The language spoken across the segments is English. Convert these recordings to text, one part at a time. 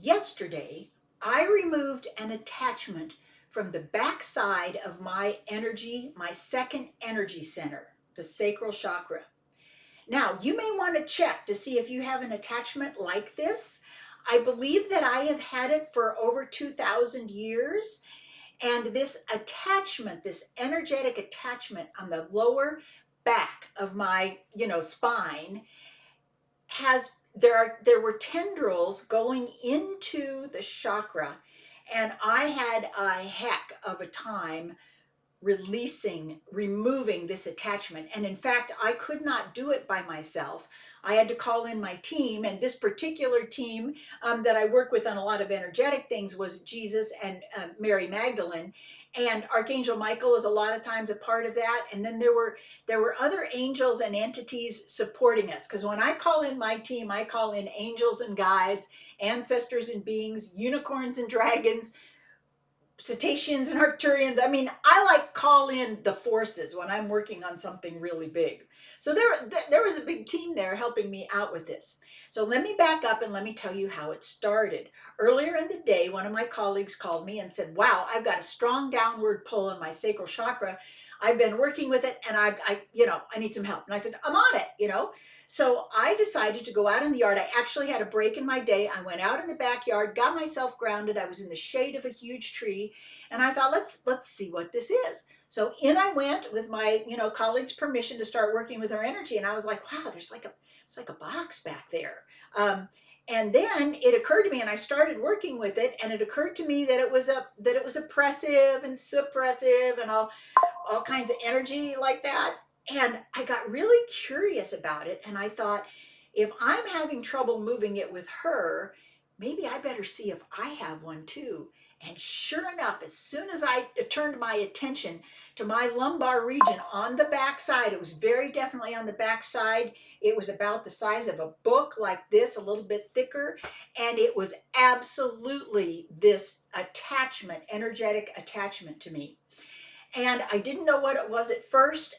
Yesterday, I removed an attachment from the back side of my energy, my second energy center, the sacral chakra. Now, you may want to check to see if you have an attachment like this. I believe that I have had it for over 2,000 years. And this attachment, this energetic attachment on the lower back of my, spine there were tendrils going into the chakra, and I had a heck of a time removing this attachment. And in fact, I could not do it by myself. I had to call in my team, and this particular team that I work with on a lot of energetic things was Jesus and Mary Magdalene, and Archangel Michael is a lot of times a part of that. And then there were other angels and entities supporting us, because when I call in my team, I call in angels and guides, ancestors and beings, unicorns and dragons, cetaceans and arcturians. I mean, I like call in the forces when I'm working on something really big. So there was a big team there helping me out with this. So let me back up and let me tell you how it started. Earlier in the day, one of my colleagues called me and said, wow, I've got a strong downward pull in my sacral chakra. I've been working with it, and I need some help. And I said, I'm on it. So I decided to go out in the yard. I actually had a break in my day. I went out in the backyard, got myself grounded. I was in the shade of a huge tree, and I thought, let's see what this is. So in I went with my colleague's permission to start working with her energy, and I was like, wow, it's like a box back there. And then it occurred to me, and I started working with it, and it occurred to me that it was oppressive and suppressive and all kinds of energy like that. And I got really curious about it. And I thought, if I'm having trouble moving it with her, maybe I better see if I have one too. And sure enough, as soon as I turned my attention to my lumbar region on the back side, it was very definitely on the back side. It was about the size of a book like this, a little bit thicker. And it was absolutely this attachment, energetic attachment to me. And I didn't know what it was at first.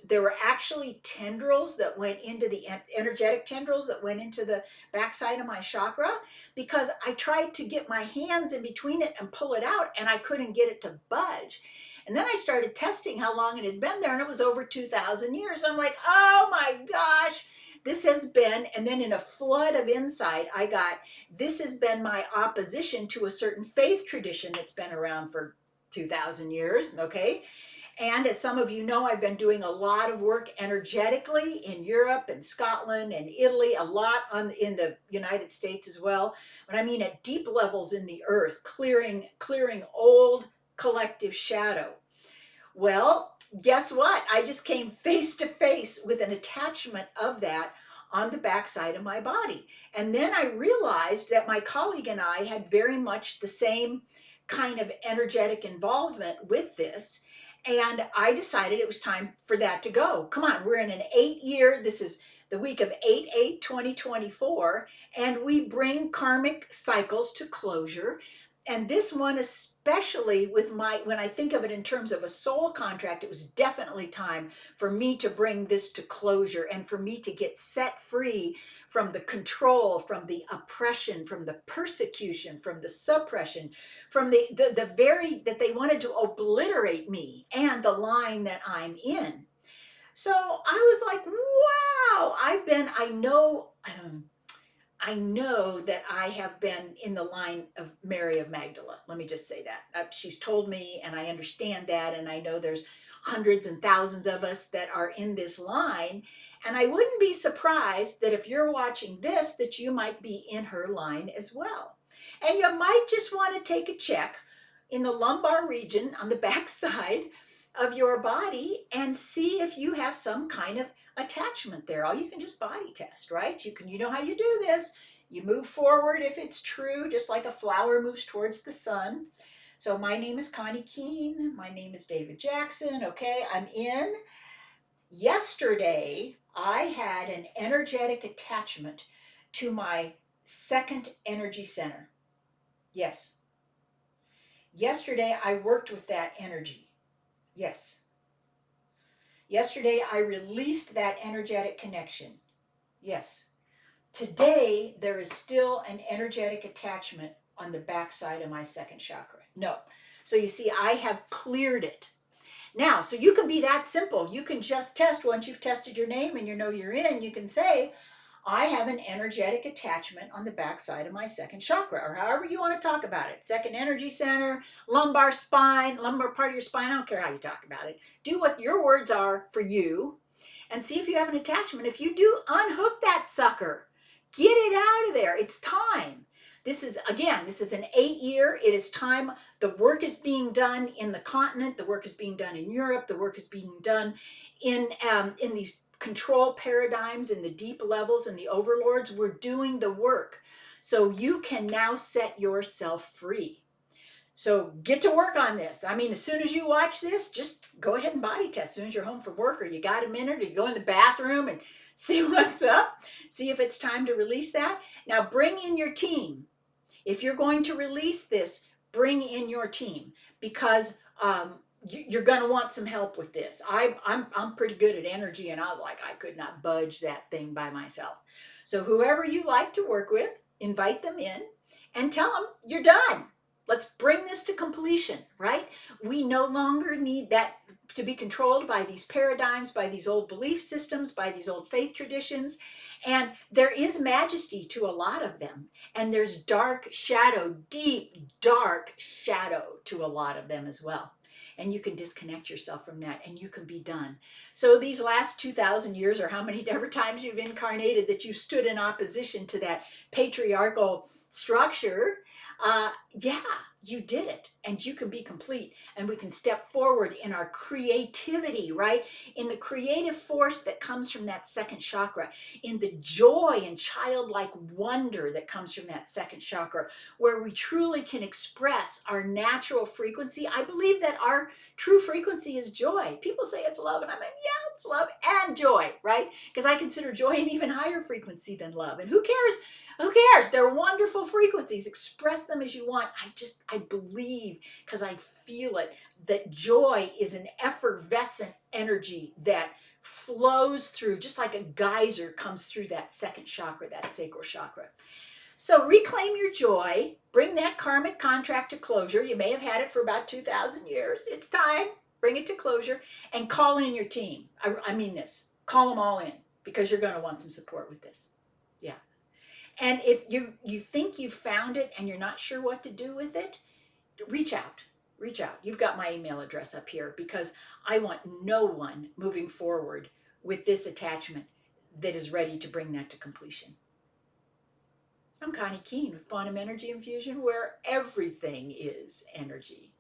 There were actually tendrils that went into the energetic tendrils that went into the backside of my chakra, because I tried to get my hands in between it and pull it out, and I couldn't get it to budge. And then I started testing how long it had been there, and it was over 2,000 years. I'm like, oh my gosh, this has been, and then in a flood of insight, I got, this has been my opposition to a certain faith tradition that's been around for 2,000 years, okay? And as some of you know, I've been doing a lot of work energetically in Europe and Scotland and Italy, a lot in the United States as well. But I mean at deep levels in the earth, clearing old collective shadow. Well, guess what? I just came face to face with an attachment of that on the backside of my body. And then I realized that my colleague and I had very much the same kind of energetic involvement with this. And I decided it was time for that to go. Come on, we're in an 8-year, this is the week of 8/8/2024, and we bring karmic cycles to closure. And this one, especially when I think of it in terms of a soul contract, it was definitely time for me to bring this to closure and for me to get set free from the control, from the oppression, from the persecution, from the suppression, from the very, that they wanted to obliterate me and the line that I'm in. So I was like, wow, I know that I have been in the line of Mary of Magdala. Let me just say that. She's told me, and I understand that, and I know there's hundreds and thousands of us that are in this line. And I wouldn't be surprised that if you're watching this, that you might be in her line as well. And you might just want to take a check in the lumbar region on the back side of your body and see if you have some kind of attachment there. All you can just body test, right? You know how you do this. You move forward if it's true, just like a flower moves towards the sun. So my name is Connie Keene. My name is David Jackson. Okay, I'm in. Yesterday, I had an energetic attachment to my second energy center. Yes. Yesterday, I worked with that energy. Yes. Yesterday, I released that energetic connection. Yes. Today, there is still an energetic attachment on the backside of my second chakra. No. So you see, I have cleared it. Now, so you can be that simple. You can just test once you've tested your name and you know you're in, you can say, I have an energetic attachment on the backside of my second chakra, or however you want to talk about it. Second energy center, lumbar spine, lumbar part of your spine. I don't care how you talk about it. Do what your words are for you and see if you have an attachment. If you do, unhook that sucker. Get it out of there. It's time. This is, again, this is an 8-year. It is time. The work is being done in the continent. The work is being done in Europe. The work is being done in these control paradigms, in the deep levels, and the overlords. We're doing the work. So you can now set yourself free. So get to work on this. I mean, as soon as you watch this, just go ahead and body test. As soon as you're home from work or you got a minute, or you go in the bathroom and see what's up, see if it's time to release that. Now bring in your team. If you're going to release this, bring in your team, because you're going to want some help with this. I'm pretty good at energy, and I was like, I could not budge that thing by myself. So whoever you like to work with, invite them in and tell them you're done. Let's bring this to completion, right? We no longer need that to be controlled by these paradigms, by these old belief systems, by these old faith traditions. And there is majesty to a lot of them. And there's dark shadow, deep, dark shadow to a lot of them as well. And you can disconnect yourself from that and you can be done. So these last 2,000 years, or how many ever times you've incarnated that you stood in opposition to that patriarchal structure, yeah, you did it, and you can be complete, and we can step forward in our creativity, right? In the creative force that comes from that second chakra, in the joy and childlike wonder that comes from that second chakra, where we truly can express our natural frequency. I believe that our true frequency is joy. People say it's love, and I'm like, yeah, it's love and joy, right? Because I consider joy an even higher frequency than love. And who cares? Who cares? They're wonderful frequencies. Express them as you want. I believe, because I feel it, that joy is an effervescent energy that flows through, just like a geyser comes through that second chakra, that sacral chakra. So reclaim your joy, bring that karmic contract to closure. You may have had it for about 2,000 years. It's time. Bring it to closure and call in your team. I mean this. Call them all in, because you're going to want some support with this. Yeah. And if you think you found it and you're not sure what to do with it, reach out. Reach out. You've got my email address up here, because I want no one moving forward with this attachment that is ready to bring that to completion. I'm Connie Keene with Quantum Energy Infusion, where everything is energy.